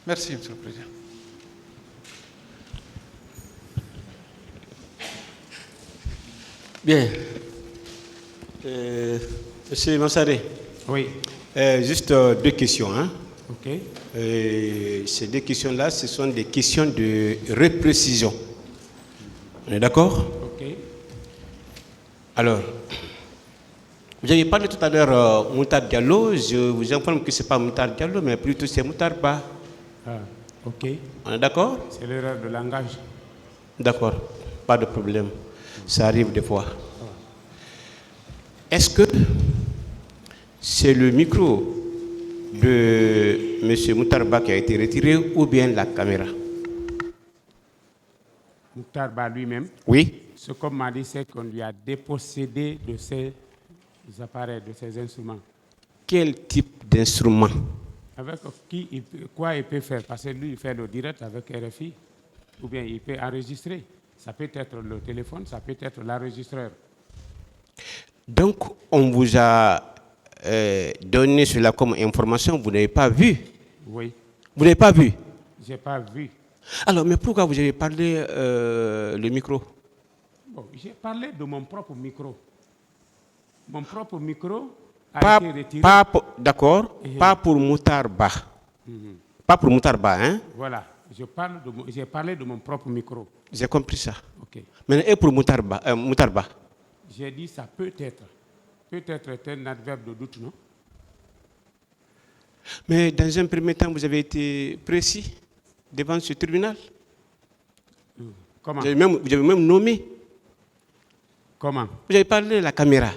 Merci, Monsieur le Président. Bien. Monsieur Massaré. Oui. Juste deux questions. Hein. Ok. Ces deux questions-là, ce sont des questions de reprécision. On est d'accord? Ok. Alors, vous avez parlé tout à l'heure Moutar Diallo. Je vous informe que ce n'est pas Moutar Diallo, mais plutôt c'est Moutar Ba. Ah, ok. On est d'accord? C'est l'erreur de langage. D'accord, pas de problème. Ça arrive des fois. Est-ce que c'est le micro de M. Moutarba qui a été retiré ou bien la caméra? Mouktar Ba lui-même. Oui. Ce qu'on m'a dit, c'est qu'on lui a dépossédé de ses appareils, de ses instruments. Quel type d'instrument? Avec quoi il peut faire? Parce que lui, il fait le direct avec RFI, ou bien il peut enregistrer. Ça peut être le téléphone, ça peut être l'enregistreur. Donc, on vous a donné cela comme information, vous n'avez pas vu? Oui. Vous n'avez pas vu? Je n'ai pas vu. Alors, mais pourquoi vous avez parlé le micro? Bon, j'ai parlé de mon propre micro. Mon propre micro a été retiré. D'accord, pas pour Moutarba. Pas pour Moutarba, hein? Voilà, j'ai parlé de mon propre micro. J'ai compris ça. Ok. Maintenant, et pour Moutarba, J'ai dit ça peut être. Peut-être est un adverbe de doute, non? Mais dans un premier temps, vous avez été précis devant ce tribunal. Comment? Vous avez même nommé. Comment? Vous avez parlé de la caméra.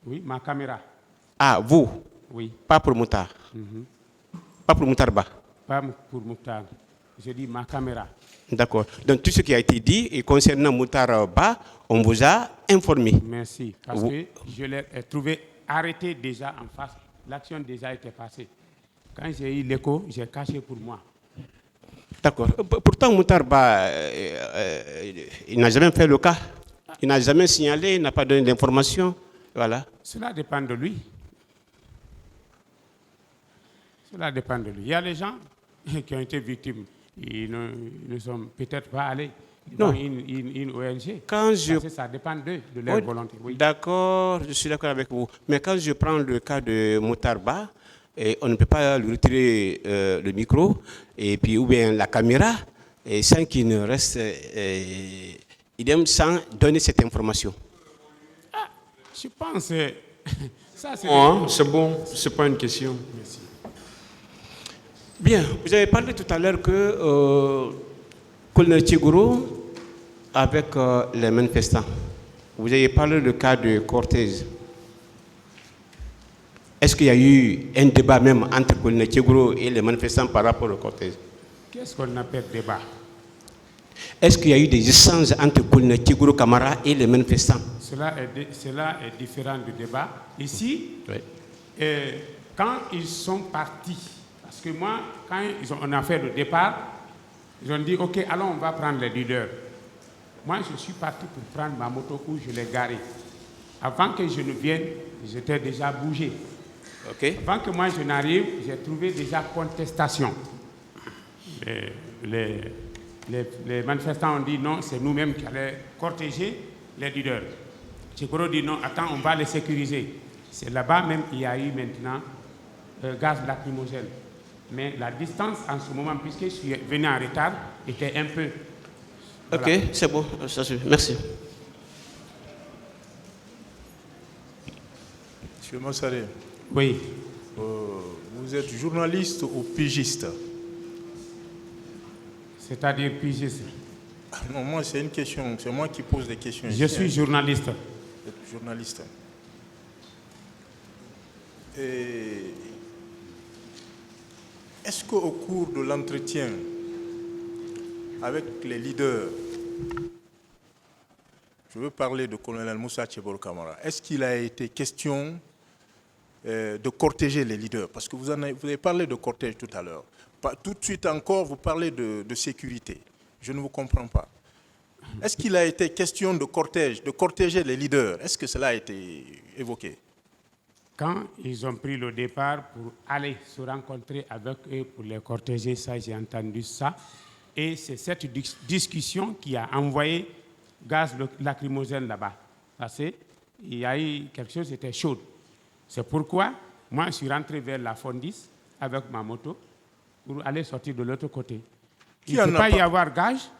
Oui, ma caméra. Ah, vous? Oui. Pas pour Moutar. Pas pour Moutarba. Pas pour Mouktar. Je dis ma caméra. D'accord. Donc tout ce qui a été dit et concernant Moutarba, on vous a informé. Merci. Parce que je l'ai trouvé arrêté déjà en face. L'action déjà était passée. Quand j'ai eu l'écho, j'ai caché pour moi. D'accord. Pourtant, Moutarba, il n'a jamais fait le cas. Il n'a jamais signalé, il n'a pas donné d'informations. Voilà. Cela dépend de lui. Cela dépend de lui. Il y a des gens qui ont été victimes. Ils ne sont peut-être pas allés dans une ONG. Parce que ça dépend d'eux, de leur volonté. Oui. D'accord, je suis d'accord avec vous. Mais quand je prends le cas de Moutarba, on ne peut pas lui retirer le micro et puis ou bien la caméra et sans qu'il ne reste idem sans donner cette information. Ah, je pense ça c'est... C'est bon, c'est pas une question. Merci. Bien, vous avez parlé tout à l'heure que Colonel Tchigoro avec les manifestants. Vous avez parlé du cas de Cortez. Est-ce qu'il y a eu un débat même entre Colonel Tchigoro et les manifestants par rapport au Cortez? Qu'est-ce qu'on appelle débat? Est-ce qu'il y a eu des échanges entre Colonel Tchigoro Camara et les manifestants? Cela est différent du débat. Ici, oui. Quand ils sont partis, parce que moi, quand on a fait le départ, ils ont dit, OK, allons, on va prendre les leaders. Moi, je suis parti pour prendre ma moto où je l'ai garée. Avant que je ne vienne, j'étais déjà bougé. Okay. Avant que moi je n'arrive, j'ai trouvé déjà contestation. Les manifestants ont dit non, c'est nous-mêmes qui allons protéger les leaders. Tchigoro dit non, attends, on va les sécuriser. C'est là-bas même qu'il y a eu maintenant gaz lacrymogène. Mais la distance en ce moment, puisque je suis venu en retard, était un peu... Ok, voilà. C'est bon, ça suffit. Merci. Monsieur Massaré. Oui. Vous êtes journaliste ou pigiste? C'est-à-dire pigiste? Non, moi c'est une question, c'est moi qui pose des questions. Je suis journaliste. Vous êtes journaliste. Est-ce qu'au cours de l'entretien avec les leaders, je veux parler de colonel Moussa Tchiboro Camara, est-ce qu'il a été question de cortéger les leaders? Parce que vous avez parlé de cortège tout à l'heure. Tout de suite encore, vous parlez de sécurité. Je ne vous comprends pas. Est-ce qu'il a été question de cortège, de cortéger les leaders? Est-ce que cela a été évoqué? quand ils ont pris le départ pour aller se rencontrer avec eux pour les cortéger, ça, j'ai entendu ça. Et c'est cette discussion qui a envoyé gaz lacrymogène là-bas. Parce qu'il y a eu quelque chose qui était chaud. C'est pourquoi moi, je suis rentré vers la Fondis avec ma moto pour aller sortir de l'autre côté. Il ne peut pas y avoir gaz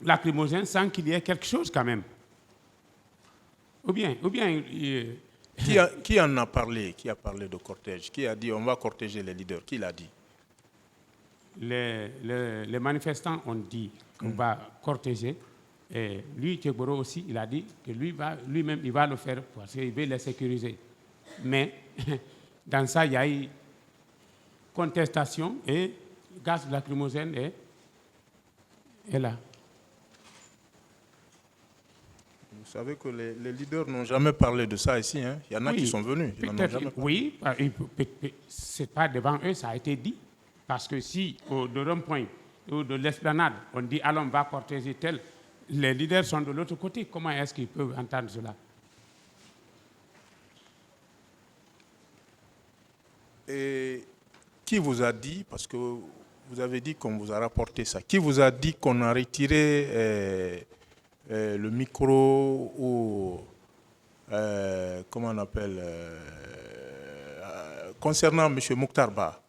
lacrymogène sans qu'il y ait quelque chose quand même. Ou bien qui en a parlé? Qui a parlé de cortège? Qui a dit on va cortéger les leaders? Qui l'a dit? Les manifestants ont dit qu'on va cortéger. Et lui, Tcheboro aussi, il a dit que lui-même, il va le faire parce qu'il veut les sécuriser. Mais dans ça, il y a eu contestation et gaz lacrymogène est là. Vous savez que les leaders n'ont jamais parlé de ça ici. Hein? Il y en a qui sont venus. Ils n'en ont jamais parlé. Oui, ce n'est pas devant eux, ça a été dit. Parce que si, de rond-point ou de l'esplanade, on dit allons, on va protéger tel, les leaders sont de l'autre côté. Comment est-ce qu'ils peuvent entendre cela? Et qui vous a dit, parce que vous avez dit qu'on vous a rapporté ça, qui vous a dit qu'on a retiré le micro ou, comment on appelle, concernant M. Mokhtar Ba?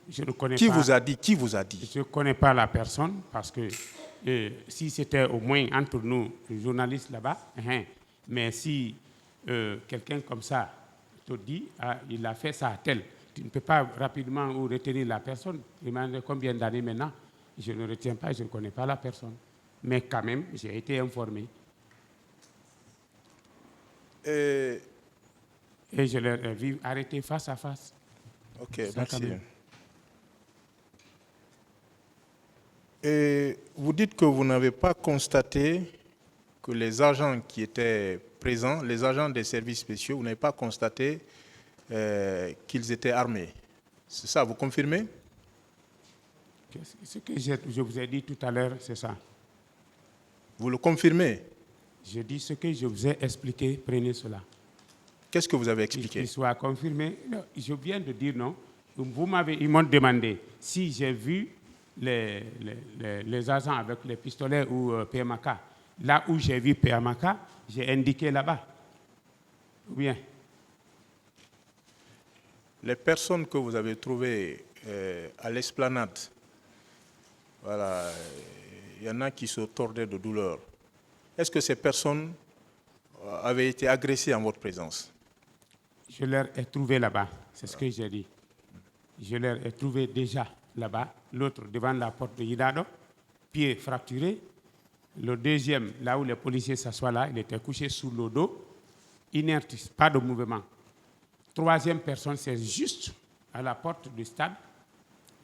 Je ne connais qui pas. Vous a dit? Qui vous a dit? Je ne connais pas la personne parce que si c'était au moins entre nous, les journalistes là-bas, mais si quelqu'un comme ça te dit, il a fait ça à tel, tu ne peux pas rapidement retenir la personne. Demandez combien d'années maintenant? Je ne retiens pas, je ne connais pas la personne. Mais quand même, j'ai été informé. Et je leur ai vu arrêter face à face. Ok, merci. Et vous dites que vous n'avez pas constaté que les agents qui étaient présents, les agents des services spéciaux, vous n'avez pas constaté qu'ils étaient armés. C'est ça, vous confirmez? Ce que je vous ai dit tout à l'heure, c'est ça. Vous le confirmez? Je dis ce que je vous ai expliqué, prenez cela. Qu'est-ce que vous avez expliqué? Qu'il soit confirmé. Non, je viens de dire non. Ils m'ont demandé si j'ai vu les agents avec les pistolets ou PMK. Là où j'ai vu PMK, j'ai indiqué là-bas. Ou bien? Les personnes que vous avez trouvées à l'esplanade, voilà, il y en a qui se tordaient de douleur. Est-ce que ces personnes avaient été agressées en votre présence? Je leur ai trouvé là-bas, c'est ce que j'ai dit. Je leur ai trouvé déjà là-bas, l'autre devant la porte de Yidado, pied fracturé. Le deuxième, là où les policiers s'assoient là, il était couché sous le dos, inerte, pas de mouvement. Troisième personne, c'est juste à la porte du stade.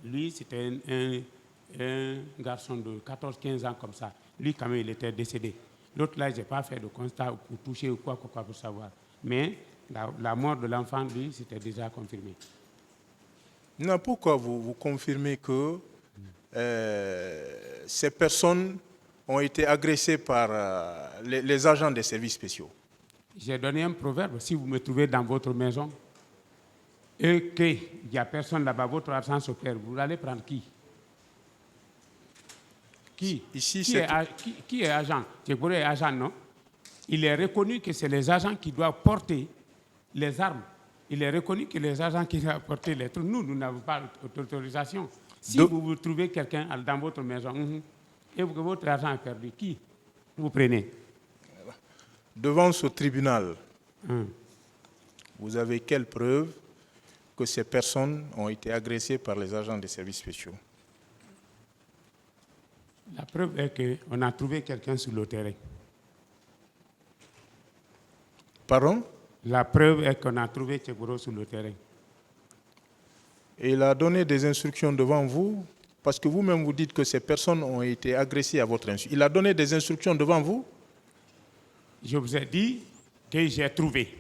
Lui, c'était un garçon de 14-15 ans comme ça. Lui, quand même, il était décédé. L'autre, là, je n'ai pas fait de constat pour toucher ou quoi pour savoir. Mais la mort de l'enfant, lui, c'était déjà confirmé. Non, pourquoi vous confirmez que ces personnes ont été agressées par les agents des services spéciaux? J'ai donné un proverbe. Si vous me trouvez dans votre maison et qu'il n'y a personne là-bas, votre argent se perd, vous allez prendre qui? Qui est agent? Tcheboro est agent, non? Il est reconnu que c'est les agents qui doivent porter les armes. Il est reconnu que les agents qui doivent porter les trucs, nous n'avons pas d'autorisation. Si vous trouvez quelqu'un dans votre maison et que votre argent est perdu, qui vous prenez? Devant ce tribunal, vous avez quelle preuve que ces personnes ont été agressées par les agents des services spéciaux? La preuve est qu'on a trouvé quelqu'un sur le terrain. Pardon? La preuve est qu'on a trouvé Tcheboro sur le terrain. Et il a donné des instructions devant vous, parce que vous-même vous dites que ces personnes ont été agressées à votre insu. Il a donné des instructions devant vous? Je vous ai dit que j'ai trouvé.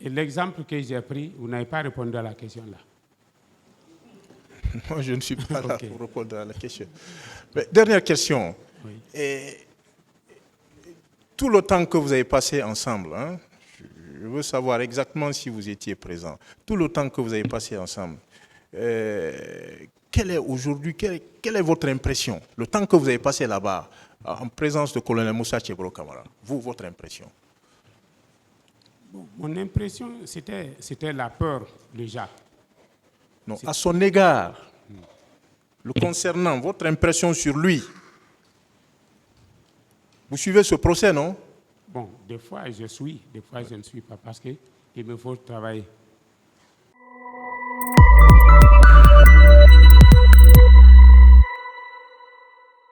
Et l'exemple que j'ai pris, vous n'avez pas répondu à la question là. Moi, je ne suis pas là pour répondre à la question. Mais, dernière question. Oui. tout le temps que vous avez passé ensemble, hein, je veux savoir exactement si vous étiez présent, tout le temps que vous avez passé ensemble, quelle est aujourd'hui, quelle est votre impression, le temps que vous avez passé là-bas, en présence de colonel Moussa Tchebro Camara, vous, votre impression? Bon, mon impression, c'était la peur déjà. Non, à son égard, le concernant, votre impression sur lui. Vous suivez ce procès, non? Bon, des fois je suis, des fois je ne suis pas parce qu'il me faut travailler.